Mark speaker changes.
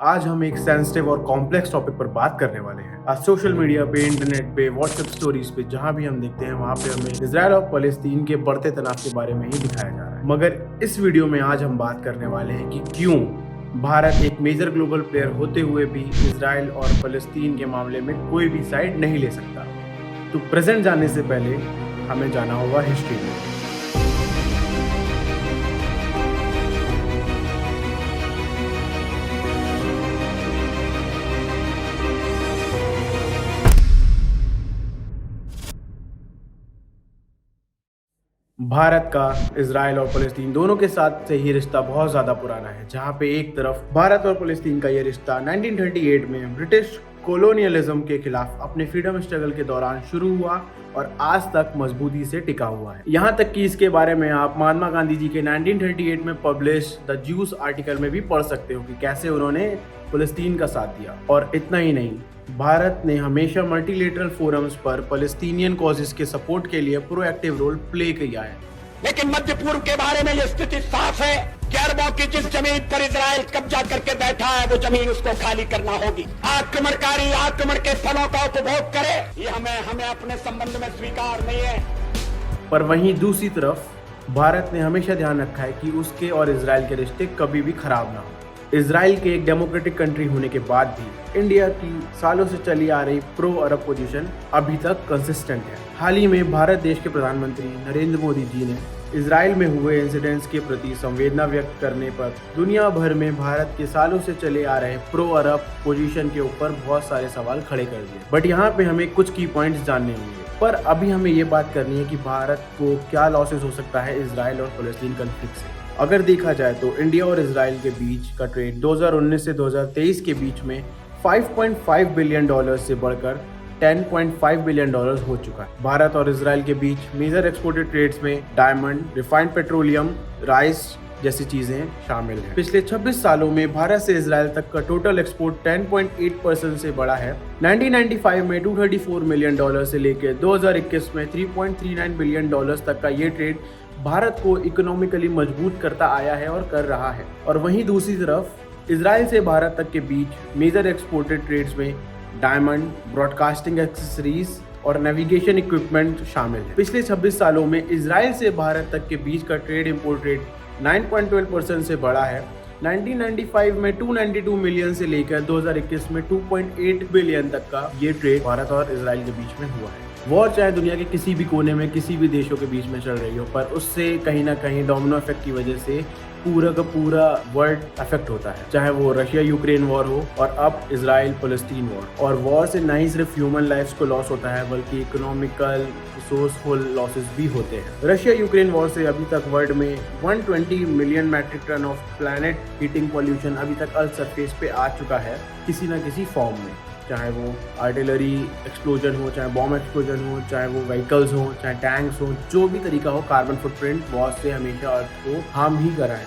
Speaker 1: आज हम एक सेंसिटिव और कॉम्प्लेक्स टॉपिक पर बात करने वाले हैं। आज सोशल मीडिया पे, इंटरनेट पे, व्हाट्सएप स्टोरीज पे जहाँ भी हम देखते हैं वहाँ पे हमें इजराइल और फलस्तीन के बढ़ते तनाव के बारे में ही दिखाया जा रहा है। मगर इस वीडियो में आज हम बात करने वाले हैं कि क्यों भारत एक मेजर ग्लोबल प्लेयर होते हुए भी इजराइल और फलस्तीन के मामले में कोई भी साइड नहीं ले सकता। तो प्रेजेंट जाने से पहले हमें जाना होगा हिस्ट्री में। भारत का इजराइल और फलस्तीन दोनों के साथ से ही रिश्ता बहुत ज़्यादा पुराना है, जहाँ पे एक तरफ भारत और फलस्तीन का ये रिश्ता 1938 में ब्रिटिश कोलोनियलिज्म के खिलाफ अपने फ्रीडम स्ट्रगल के दौरान शुरू हुआ और आज तक मजबूती से टिका हुआ है। यहाँ तक कि इसके बारे में आप महात्मा गांधी जी के 1938 में पब्लिश द ज्यूस आर्टिकल में भी पढ़ सकते हो कि कैसे उन्होंने फलस्तीन का साथ दिया। और इतना ही नहीं, भारत ने हमेशा मल्टीलेटरल फोरम्स पर फलस्तीनियन कॉजेस के सपोर्ट के लिए प्रोएक्टिव रोल प्ले किया है।
Speaker 2: लेकिन मध्य पूर्व के बारे में यह स्थिति साफ है कि अरबों की जिस जमीन पर इजराइल कब्जा करके बैठा है वो जमीन उसको खाली करना होगी। आक्रमणकारी आक्रमण के फलों का उपभोग करे, ये हमें अपने संबंध में स्वीकार नहीं है।
Speaker 1: पर वहीं दूसरी तरफ भारत ने हमेशा ध्यान रखा है कि उसके और इजराइल के रिश्ते कभी भी खराब ना हो। इजराइल के एक डेमोक्रेटिक कंट्री होने के बाद भी इंडिया की सालों से चली आ रही प्रो अरब पोजीशन अभी तक कंसिस्टेंट है। हाल ही में भारत देश के प्रधानमंत्री नरेंद्र मोदी जी ने इजराइल में हुए इंसिडेंट्स के प्रति संवेदना व्यक्त करने पर दुनिया भर में भारत के सालों से चले आ रहे प्रो अरब पोजीशन के ऊपर बहुत सारे सवाल खड़े कर दिए। बट यहाँ पे हमें कुछ की पॉइंट्स जानने होंगे। पर अभी हमें ये बात करनी है कि भारत को क्या लॉसेस हो सकता है इजराइल और फलस्तीन कॉन्फ्लिक्ट से। अगर देखा जाए तो इंडिया और इजराइल के बीच का ट्रेड 2019 से 2023 के बीच में 5.5 बिलियन डॉलर से बढ़कर 10.5 बिलियन डॉलर हो चुका है। भारत और इजराइल के बीच मेजर एक्सपोर्टेड ट्रेड्स में डायमंड, रिफाइंड पेट्रोलियम, राइस जैसी चीजें शामिल हैं। पिछले 26 सालों में भारत से इजराइल तक का टोटल एक्सपोर्ट 10.8% से बढ़ा है। 1995 में 234 मिलियन डॉलर से लेकर 2021 में 3.39 बिलियन डॉलर्स तक का ये ट्रेड भारत को इकोनॉमिकली मजबूत करता आया है और कर रहा है। और वहीं दूसरी तरफ इजराइल से भारत तक के बीच मेजर एक्सपोर्टेड ट्रेड्स में डायमंड, ब्रॉडकास्टिंग एक्सेसरीज और नेविगेशन इक्विपमेंट शामिल है। पिछले 26 सालों में इजराइल से भारत तक के बीच का ट्रेड इंपोर्ट रेट 9.12% से बढ़ा है। 1995 में 292 मिलियन से लेकर 2021 में 2.8 बिलियन तक का ये ट्रेड भारत और इजराइल के बीच में हुआ है। वॉर चाहे दुनिया के किसी भी कोने में किसी भी देशों के बीच में चल रही हो, पर उससे कहीं ना कहीं डोमिनो इफेक्ट की वजह से पूरा का पूरा वर्ल्ड अफेक्ट होता है। चाहे वो रशिया यूक्रेन वॉर हो और अब इजराइल फलस्तीन वॉर। और वॉर से ना ही सिर्फ ह्यूमन लाइफ्स को लॉस होता है बल्कि इकोनॉमिकल रिसोर्सफुल लॉसेस भी होते हैं। रशिया यूक्रेन वॉर से अभी तक वर्ल्ड में 120 million metric ton of planet heating pollution अभी तक अर्थ सरफेस पे आ चुका है किसी ना किसी फॉर्म में। चाहे वो आर्टिलरी एक्सप्लोजन हो, चाहे बॉम्ब एक्सप्लोजन हो, चाहे वो व्हीकल्स हो, चाहे टैंक्स हो, जो भी तरीका हो, कार्बन फुटप्रिंट वॉर से हमेशा अर्थ को हार्म ही करा है।